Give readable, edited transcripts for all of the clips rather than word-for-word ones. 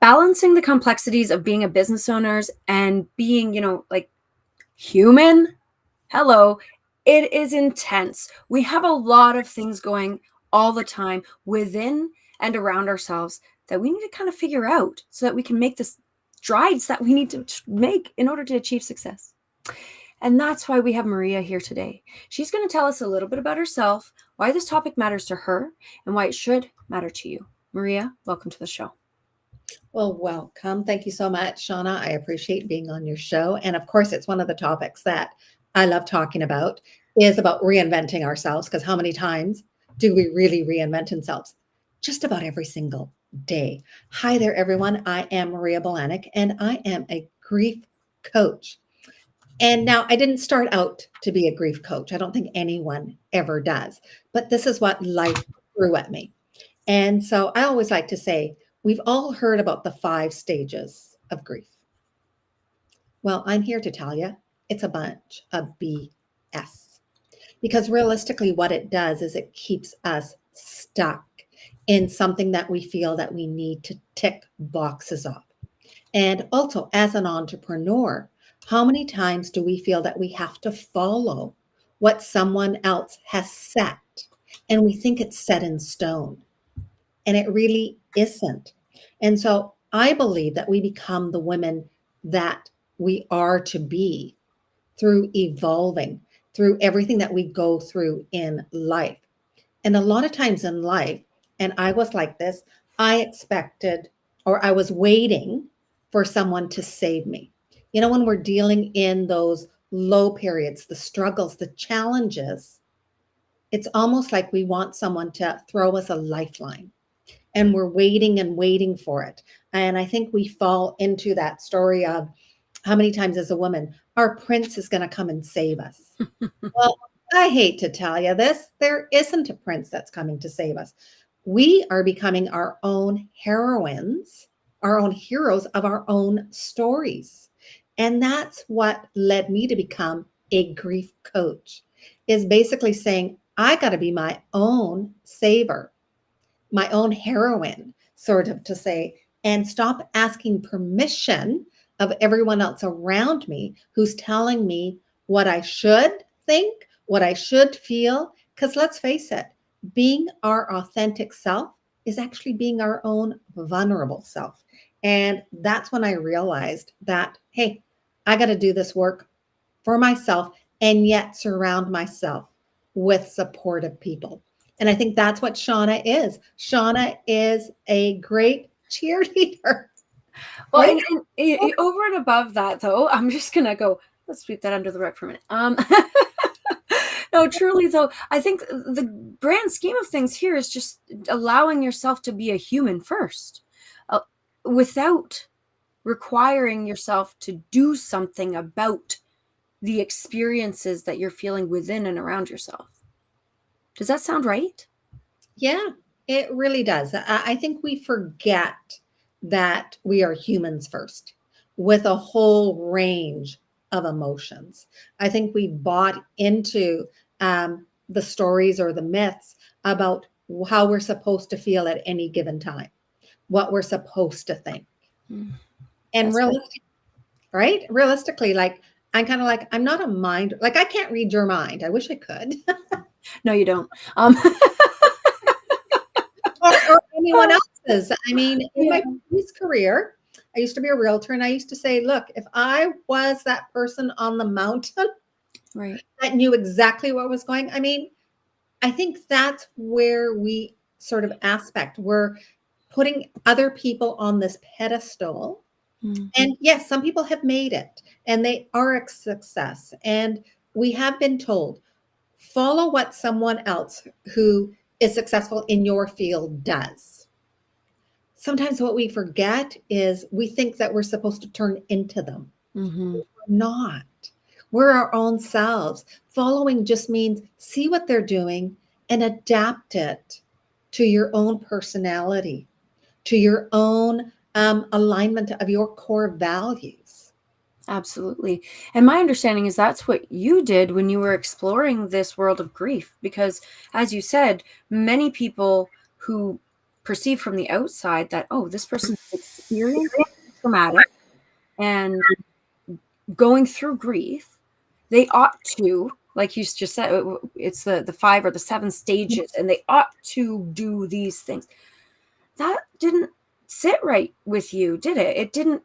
balancing the complexities of being a business owners and being, like human. Hello. It is intense. We have a lot of things going all the time within and around ourselves that we need to kind of figure out so that we can make the strides that we need to make in order to achieve success. And that's why we have Maria here today. She's going to tell us a little bit about herself, why this topic matters to her, and why it should matter to you. Maria, welcome to the show. Well, welcome. Thank you so much, Shauna. I appreciate being on your show. And of course, it's one of the topics that I love talking about is about reinventing ourselves. Because how many times do we really reinvent ourselves? Just about every single day. Hi there, everyone. I am Maria Belanic, and I am a grief coach. And now I didn't start out to be a grief coach. I don't think anyone ever does. But this is what life threw at me. And so I always like to say, we've all heard about the 5 stages of grief. Well, I'm here to tell you it's a bunch of BS. Because realistically, what it does is it keeps us stuck in something that we feel that we need to tick boxes off. And also, as an entrepreneur, how many times do we feel that we have to follow what someone else has set? And we think it's set in stone. And it really isn't. And so I believe that we become the women that we are to be through evolving, through everything that we go through in life. And a lot of times in life, and I was like this, I expected or I was waiting for someone to save me. When we're dealing in those low periods, the struggles, the challenges, it's almost like we want someone to throw us a lifeline. And we're waiting and waiting for it. And I think we fall into that story of how many times as a woman, our prince is going to come and save us. Well, I hate to tell you this, there isn't a prince that's coming to save us. We are becoming our own heroines, our own heroes of our own stories. And that's what led me to become a grief coach, is basically saying, I got to be my own saver, my own heroine, sort of to say, and stop asking permission of everyone else around me who's telling me what I should think, what I should feel. Because let's face it, being our authentic self is actually being our own vulnerable self. And that's when I realized that, hey, I got to do this work for myself and yet surround myself with supportive people. And I think that's what Shauna is. Shauna is a great cheerleader. Well, right? and over and above that, though, I'm just going to go, let's sweep that under the rug for a minute. No, truly, though, I think the grand scheme of things here is just allowing yourself to be a human first, without requiring yourself to do something about the experiences that you're feeling within and around yourself. Does that sound right? Yeah, it really does. I think we forget that we are humans first with a whole range of emotions. I think we bought into the stories or the myths about how we're supposed to feel at any given time, what we're supposed to think. And realistically, like, I'm kind of like, I'm not a mind, like I can't read your mind. I wish I could. No, you don't. Or anyone else's. I mean, in my previous career, I used to be a realtor, and I used to say, look, if I was that person on the mountain, right, that knew exactly what was going, I mean, I think that's where we sort of we're putting other people on this pedestal. Mm-hmm. And yes, some people have made it and they are a success. And we have been told, follow what someone else who is successful in your field does. Sometimes what we forget is we think that we're supposed to turn into them. Mm-hmm. We're not. We're our own selves. Following just means see what they're doing and adapt it to your own personality, to your own alignment of your core values. Absolutely. And my understanding is that's what you did when you were exploring this world of grief, because as you said, many people who perceive from the outside that, oh, this person's experienced traumatic and going through grief, they ought to, like you just said, it's the 5 or the 7 stages, and they ought to do these things. That didn't sit right with you, did it? It didn't.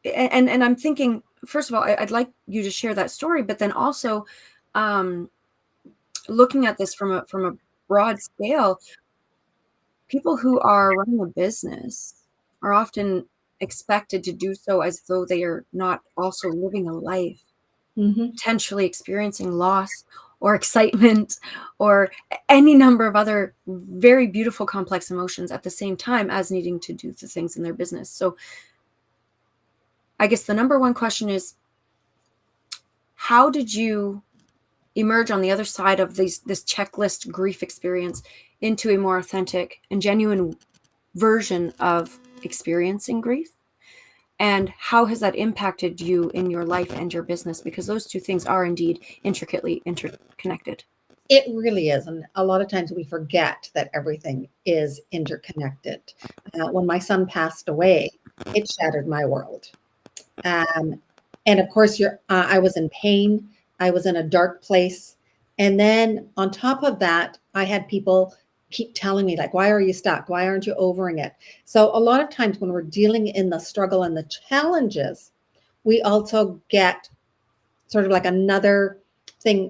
And I'm thinking, first of all, I'd like you to share that story, but then also looking at this from a broad scale, people who are running a business are often expected to do so as though they are not also living a life, potentially experiencing loss or excitement or any number of other very beautiful, complex emotions at the same time as needing to do the things in their business. So I guess the number one question is, how did you emerge on the other side of this checklist grief experience into a more authentic and genuine version of experiencing grief? And how has that impacted you in your life and your business? Because those two things are indeed intricately interconnected. It really is. And a lot of times we forget that everything is interconnected. When my son passed away, it shattered my world. And of course, I was in pain. I was in a dark place. And then on top of that, I had people keep telling me, like, why are you stuck? Why aren't you overing it? So a lot of times when we're dealing in the struggle and the challenges, we also get sort of like another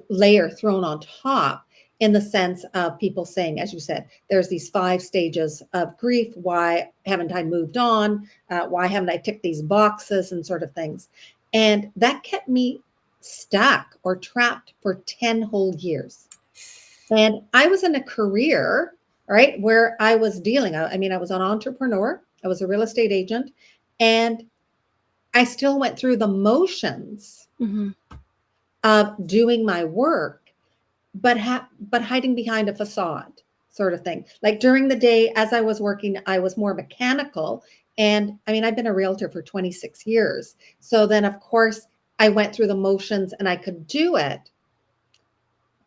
layer thrown on top, in the sense of people saying, as you said, there's these 5 stages of grief. Why haven't I moved on? Why haven't I ticked these boxes and sort of things? And that kept me stuck or trapped for 10 whole years. And I was in a career, right, where I was dealing. I mean, I was an entrepreneur. I was a real estate agent, and I still went through the motions of doing my work, but hiding behind a facade, sort of thing. Like during the day, as I was working, I was more mechanical. And I mean, I've been a realtor for 26 years. So then, of course, I went through the motions and I could do it.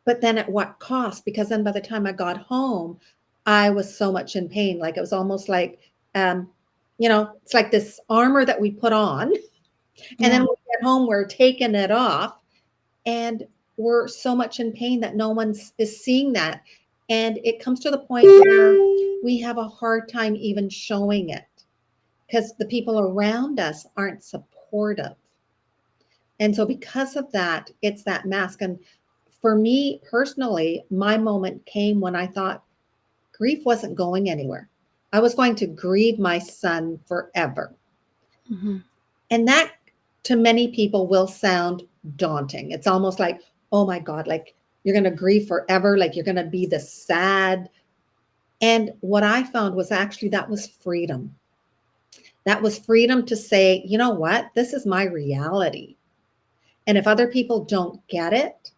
But then at what cost? Because then by the time I got home, I was so much in pain. Like it was almost like, it's like this armor that we put on. And then when we get home, we're taking it off. And we're so much in pain that no one is seeing that. And it comes to the point where we have a hard time even showing it because the people around us aren't supportive. And so because of that, it's that mask. And for me personally, my moment came when I thought grief wasn't going anywhere. I was going to grieve my son forever. And that to many people will sound daunting. It's almost like, oh my God, like you're going to grieve forever. Like you're going to be this sad. And what I found was actually that was freedom. That was freedom to say, you know what, this is my reality. And if other people don't get it,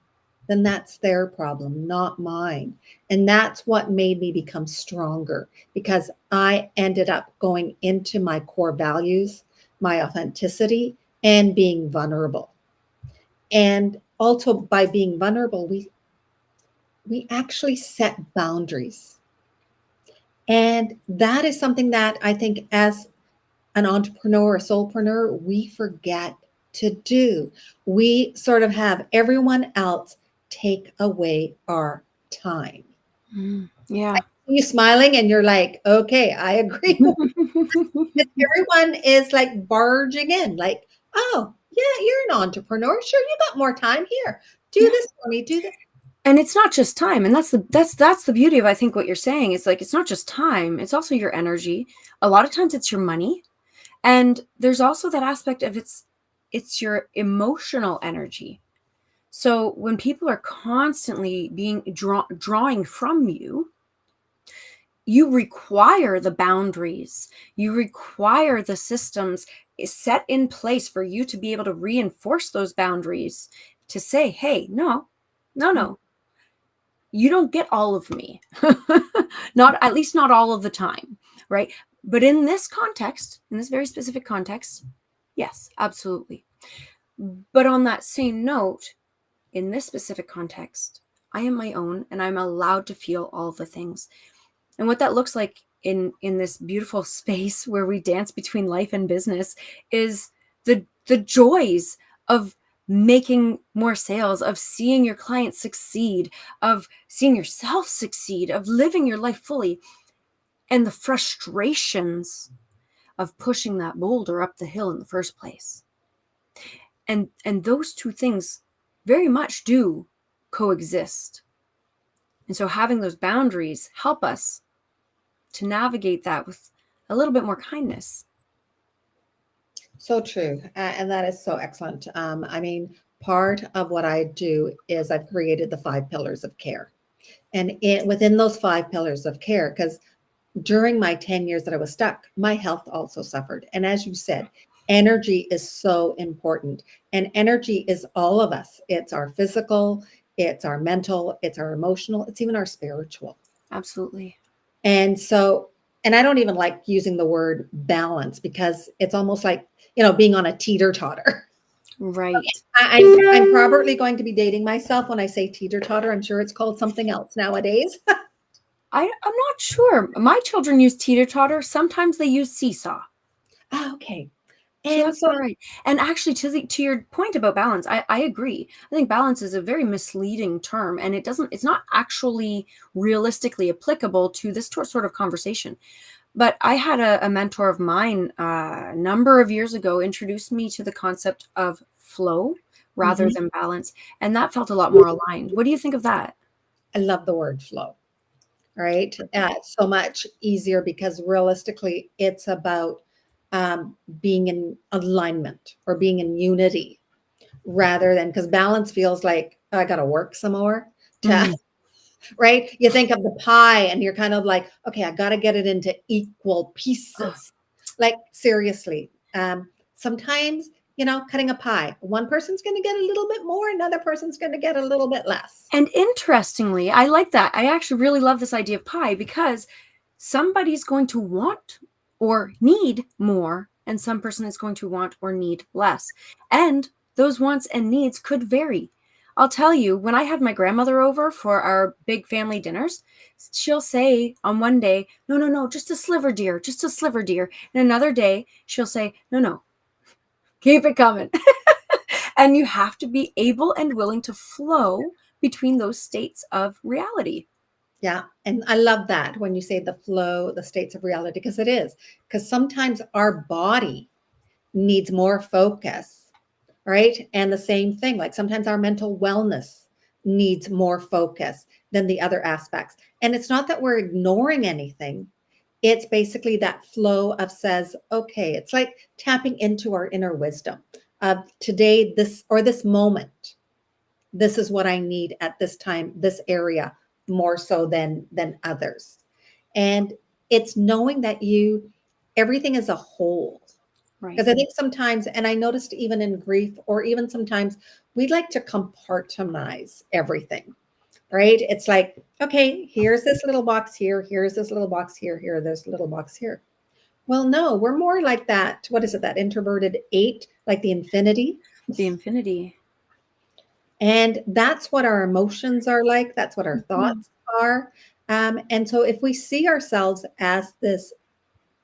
then that's their problem, not mine. And that's what made me become stronger, because I ended up going into my core values, my authenticity, and being vulnerable. And also by being vulnerable, we actually set boundaries. And that is something that I think as an entrepreneur, a soulpreneur, we forget to do. We sort of have everyone else take away our time. Yeah. I see you smiling and you're like, okay, I agree. Everyone is like barging in, like, oh, yeah, you're an entrepreneur. Sure, you got more time here. Do this for me, do this. And it's not just time. And that's the beauty of, I think, what you're saying is like, it's not just time, it's also your energy. A lot of times it's your money. And there's also that aspect of it's your emotional energy. So when people are constantly being drawing from you, you require the boundaries, you require the systems set in place for you to be able to reinforce those boundaries, to say, hey, no, you don't get all of me. Not, at least not all of the time, right? But in this context, in this very specific context, yes, absolutely. But on that same note, in this specific context, I am my own and I'm allowed to feel all the things. And what that looks like in this beautiful space where we dance between life and business is the joys of making more sales, of seeing your clients succeed, of seeing yourself succeed, of living your life fully, and the frustrations of pushing that boulder up the hill in the first place. And those two things very much do coexist. And so having those boundaries help us to navigate that with a little bit more kindness. So true. And that is so excellent. I mean, part of what I do is I've created the 5 pillars of care. And within those 5 pillars of care, because during my 10 years that I was stuck, my health also suffered. And as you said, energy is so important. And energy is all of us. It's our physical, it's our mental, it's our emotional, it's even our spiritual. Absolutely. And so, and I don't even like using the word balance because it's almost like, being on a teeter totter. Right. I'm probably going to be dating myself when I say teeter totter. I'm sure it's called something else nowadays. I'm not sure. My children use teeter totter. Sometimes they use seesaw. Okay. So And that's so, all right. And actually, to your point about balance, I agree. I think balance is a very misleading term, and it's not actually realistically applicable to this sort of conversation. But I had a mentor of mine a number of years ago introduce me to the concept of flow rather mhm, than balance, and that felt a lot more aligned. What do you think of that? I love the word flow, right? It's so much easier because realistically, it's about being in alignment or being in unity rather than because balance feels like, "Oh, I got to work some more to, Mhm. right? You think of the pie and you're kind of like, okay, I got to get it into equal Oh, pieces. Like, seriously. Sometimes, cutting a pie, one person's going to get a little bit more, another person's going to get a little bit less. and interestingly, I like that. I actually really love this idea of pie because somebody's going to want or need more, and some person is going to want or need less. And those wants and needs could vary. I'll tell you, when I had my grandmother over for our big family dinners, she'll say on one day, no, no, no, just a sliver, dear, just a sliver, dear. And another day, she'll say, no, no, keep it coming. And you have to be able and willing to flow between those states of reality. Yeah. And I love that when you say the flow, the states of reality, because it is. Because sometimes our body needs more focus, right? And the same thing, like sometimes our mental wellness needs more focus than the other aspects. And it's not that we're ignoring anything. It's basically that flow of says, okay, it's like tapping into our inner wisdom of today, this or this moment. This is what I need at this time, this area, more so than others. And it's knowing that everything is a whole. Right. Because I think sometimes, and I noticed even in grief, or even sometimes we like to compartmentalize everything, right? It's like, okay, here's this little box here, here's this little box here, here, this little box here. Well, no, we're more like that. What is it? That introverted 8, like the infinity. The infinity. And that's what our emotions are like. That's what our Mhm. thoughts are. And so if we see ourselves as this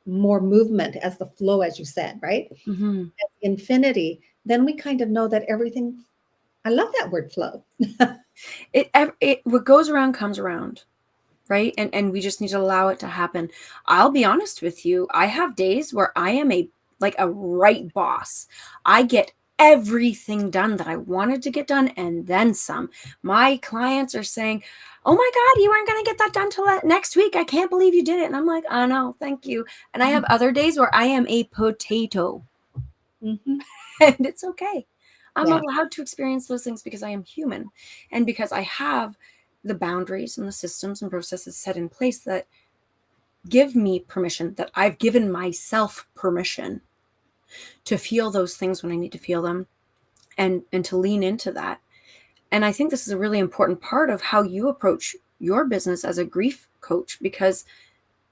more movement, as the flow, as you said, right? Mhm. Infinity, then we kind of know that everything, I love that word flow. It what goes around comes around, right? And we just need to allow it to happen. I'll be honest with you. I have days where I am a right boss. I get everything done that I wanted to get done and then some. My clients are saying, "Oh my God, you weren't going to get that done till next week. I can't believe you did it." And I'm like, "Oh no, thank you." And I have other days where I am a potato. Mhm. And it's okay. I'm Yeah. allowed to experience those things because I am human and because I have the boundaries and the systems and processes set in place that give me permission, that I've given myself permission to feel those things when I need to feel them and to lean into that. And I think this is a really important part of how you approach your business as a grief coach because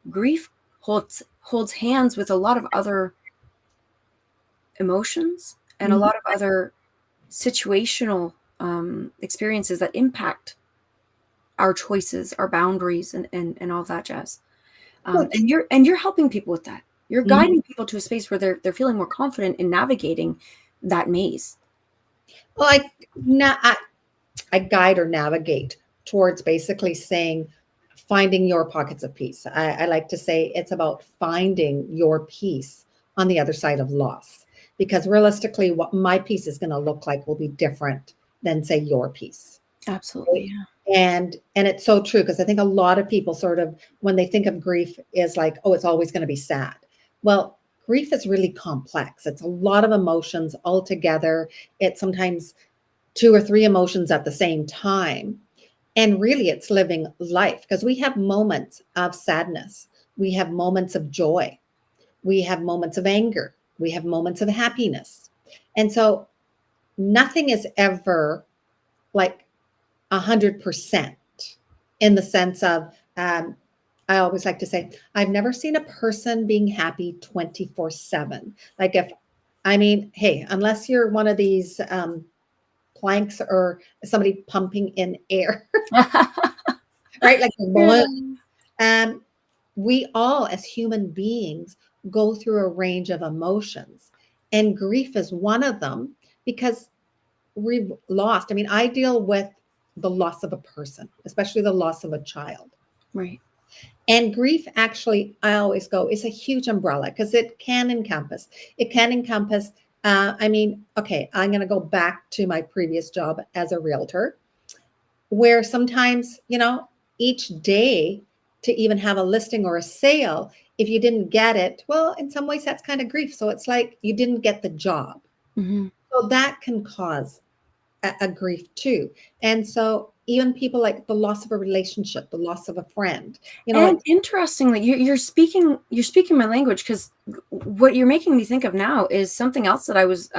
grief holds hands with a lot of other emotions and a Mhm. lot of other situational experiences that impact our choices, our boundaries, and all that jazz. Well, And you're helping people with that. You're mhm. guiding people to a space where they're feeling more confident in navigating that maze. Well, I guide or navigate towards basically saying finding your pockets of peace. I like to say it's about finding your peace on the other side of loss. Because realistically, what my peace is going to look like will be different than, say, your peace. Absolutely, Right? yeah. And it's so true because I think a lot of people sort of when they think of grief is like, oh, it's always going to be sad. Well, grief is really complex. It's a lot of emotions all together. It's sometimes two or three emotions at the same time. And really, it's living life because we have moments of sadness, we have moments of joy, we have moments of anger, we have moments of happiness. And so nothing is ever like 100% in the sense of, I always like to say, I've never seen a person being happy 24/7. Like, if, I mean, hey, unless you're one of these planks or somebody pumping in air, right? Like a Yeah. balloon. Um, we all, as human beings, go through a range of emotions, and grief is one of them because we've lost. I mean, I deal with the loss of a person, especially the loss of a child. Right. And grief, actually, I always go, is a huge umbrella because it can encompass, I mean, okay, I'm going to go back to my previous job as a realtor, where sometimes, each day to even have a listing or a sale, if you didn't get it, well, in some ways that's kind of grief. So it's like you didn't get the job. Hmm. So that can cause a grief too. And so even people like the loss of a relationship, the loss of a friend, And it's interestingly, you're speaking my language, because what you're making me think of now is something else that I was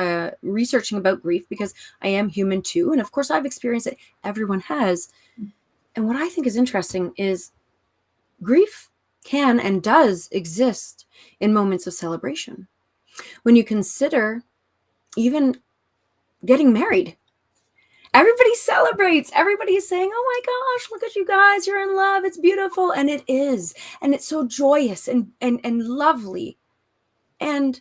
researching about grief, because I am human too, and of course I've experienced it. Everyone has. And what I think is interesting is grief can and does exist in moments of celebration. When you consider even getting married, everybody celebrates. Everybody is saying, "Oh my gosh, look at you guys, you're in love, it's beautiful." And it is, and it's so joyous and lovely. And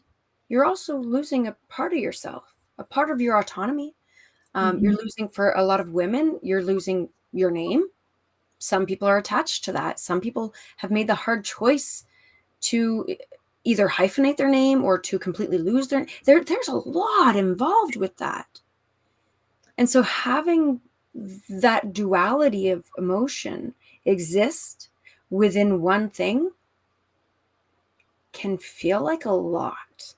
you're also losing a part of yourself, a part of your autonomy. You're Mhm. losing, for a lot of women, you're losing your name. Some people are attached to that. Some people have made the hard choice to either hyphenate their name or to completely lose there's a lot involved with that. And so having that duality of emotion exist within one thing can feel like a lot.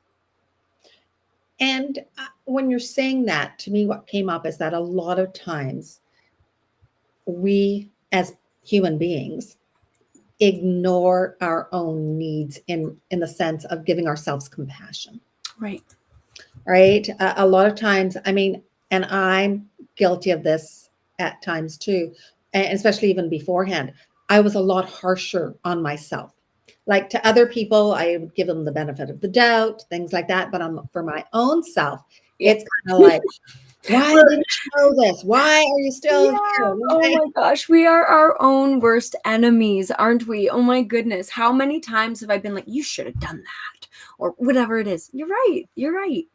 And when you're saying that, to me, what came up is that a lot of times we, as human beings, ignore our own needs in the sense of giving ourselves compassion. Right. Right? A lot of times, I mean, and I'm guilty of this at times too, and especially even beforehand. I was a lot harsher on myself. Like to other people, I would give them the benefit of the doubt, things like that. But for my own self, Yeah. it's kind of like, why didn't you know this? Why are you still Yeah. here? Oh Why? my gosh. We are our own worst enemies, aren't we? Oh my goodness. How many times have I been like, you should have done that? Or whatever it is. You're right. You're right.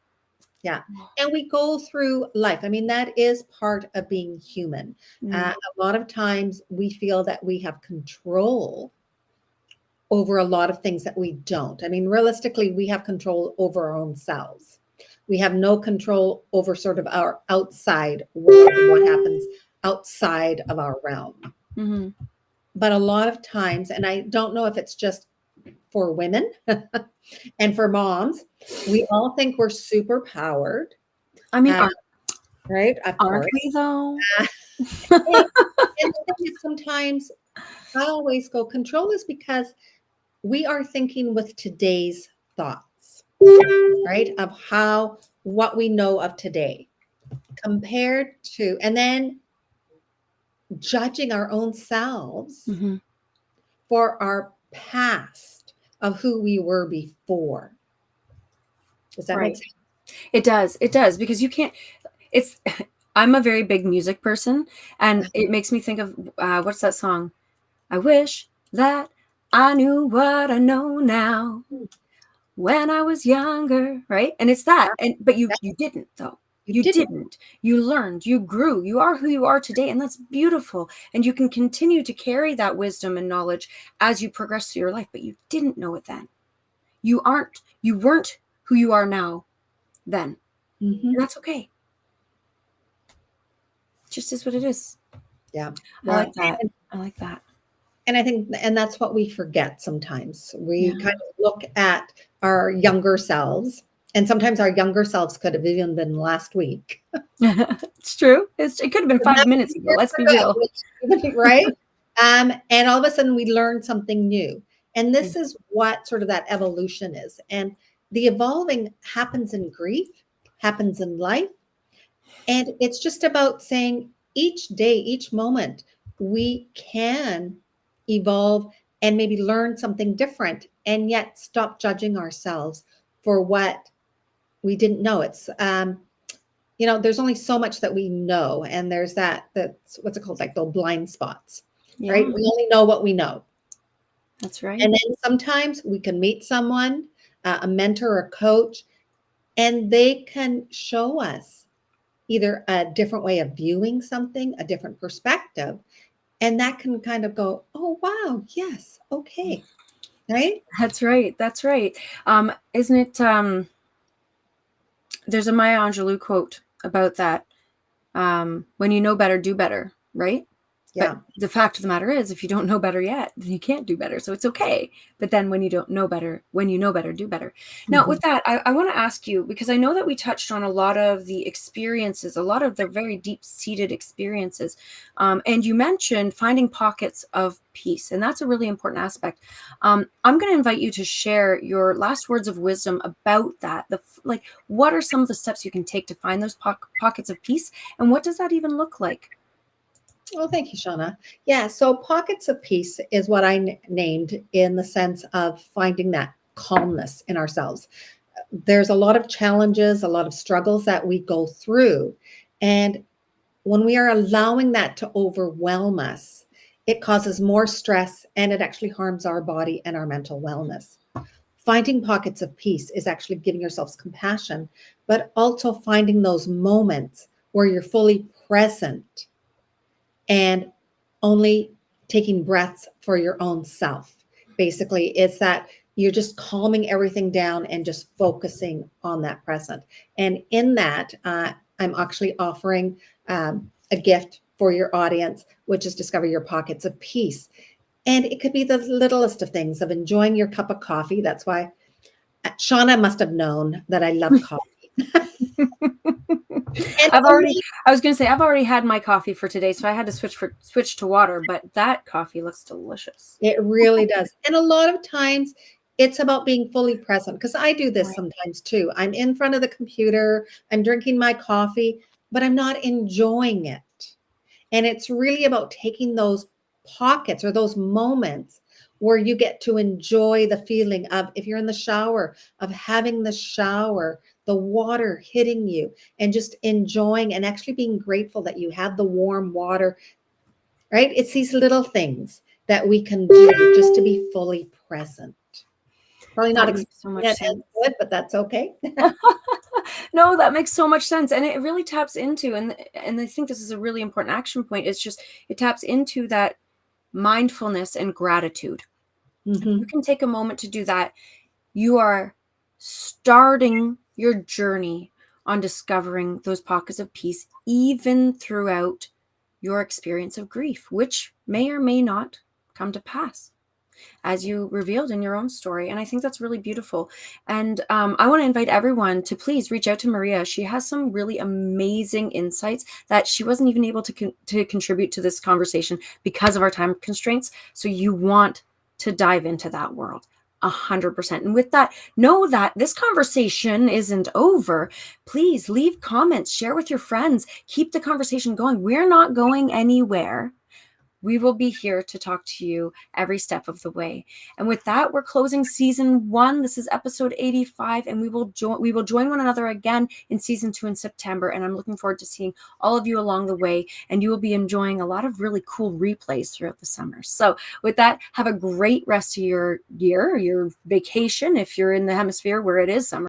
Yeah. And we go through life. I mean, that is part of being human. Mm. A lot of times we feel that we have control over a lot of things that we don't. I mean, realistically, we have control over our own selves. We have no control over sort of our outside world, what happens outside of our realm. Hmm. But a lot of times, and I don't know if it's just for women and for moms, we all think we're super powered, I mean, uh, right? Of aren't course. we though? And the thing is, sometimes I always go, control is because we are thinking with today's thoughts, right? Of what we know of today compared to, and then judging our own selves Hmm. for our past of who we were before. Does that make Right. sense? It does. It does, because you can't, it's, I'm a very big music person, and it makes me think of what's that song? I wish that I knew what I know now Mm. when I was younger, right? And it's that. But you didn't though. You You didn't. didn't. You learned, you grew, you are who you are today, and that's beautiful. And you can continue to carry that wisdom and knowledge as you progress through your life, but you didn't know it then. You weren't who you are now then. And that's okay. It just is what it is. Yeah. I like Well, that. I like that. and I think, and that's what we forget sometimes. We Yeah. kind of look at our younger selves, and sometimes our younger selves could have even been last week. It's true. It could have been And that 5 minutes was ago. years Let's be ago, real. right? And all of a sudden we learn something new. And this is what sort of that evolution is. And the evolving happens in grief, happens in life. And it's just about saying each day, each moment, we can evolve and maybe learn something different and yet stop judging ourselves for what we didn't know. It's, there's only so much that we know. And there's that's what's it called? Like those blind spots, right? Yeah, We only know what we know. that's right. And then sometimes we can meet someone, a mentor, a coach, and they can show us either a different way of viewing something, a different perspective, and that can kind of go, oh wow, yes, okay, right? That's right. That's right. Isn't it there's a Maya Angelou quote about that. When you know better, do better, right? But Yeah. the fact of the matter is, if you don't know better yet, then you can't do better. So it's okay. But then when you don't know better, when you know better, do better. Now, Mhm. with that, I want to ask you, because I know that we touched on a lot of the experiences, a lot of the very deep-seated experiences. And you mentioned finding pockets of peace. And that's a really important aspect. I'm going to invite you to share your last words of wisdom about that. Like, what are some of the steps you can take to find those pockets of peace? And what does that even look like? Well, thank you, Shauna. Yeah, so pockets of peace is what I named in the sense of finding that calmness in ourselves. There's a lot of challenges, a lot of struggles that we go through. And when we are allowing that to overwhelm us, it causes more stress and it actually harms our body and our mental wellness. Finding pockets of peace is actually giving yourselves compassion, but also finding those moments where you're fully present and only taking breaths for your own self. Basically, it's that you're just calming everything down and just focusing on that present. And in that, I'm actually offering a gift for your audience, which is Discover Your Pockets of Peace. And it could be the littlest of things of enjoying your cup of coffee. That's why Shauna must have known that I love coffee. And only I was going to say, I've already had my coffee for today, so I had to switch to water, but that coffee looks delicious. it really does. And a lot of times it's about being fully present because I do this Right. sometimes too. I'm in front of the computer, I'm drinking my coffee, but I'm not enjoying it. And it's really about taking those pockets or those moments where you get to enjoy the feeling of, if you're in the shower, of having the shower, the water hitting you, and just enjoying and actually being grateful that you have the warm water, right? It's these little things that we can do just to be fully present. Probably not That makes so explaining much it as sense. good, but that's okay. No, that makes so much sense. And it really taps into, and I think this is a really important action point. It's just, it taps into that mindfulness and gratitude. You Mhm. can take a moment to do that. You are starting your journey on discovering those pockets of peace, even throughout your experience of grief, which may or may not come to pass, as you revealed in your own story. And I think that's really beautiful. And I want to invite everyone to please reach out to Maria. She has some really amazing insights that she wasn't even able to contribute to this conversation because of our time constraints. So you want to dive into that world. 100%. And with that, know that this conversation isn't over. Please leave comments, share with your friends, keep the conversation going. We're not going anywhere. we will be here to talk to you every step of the way. And with that, we're closing season 1. This is episode 85, and we will join one another again in season 2 in September. And I'm looking forward to seeing all of you along the way, and you will be enjoying a lot of really cool replays throughout the summer. So with that, have a great rest of your year, your vacation, if you're in the hemisphere where it is summer.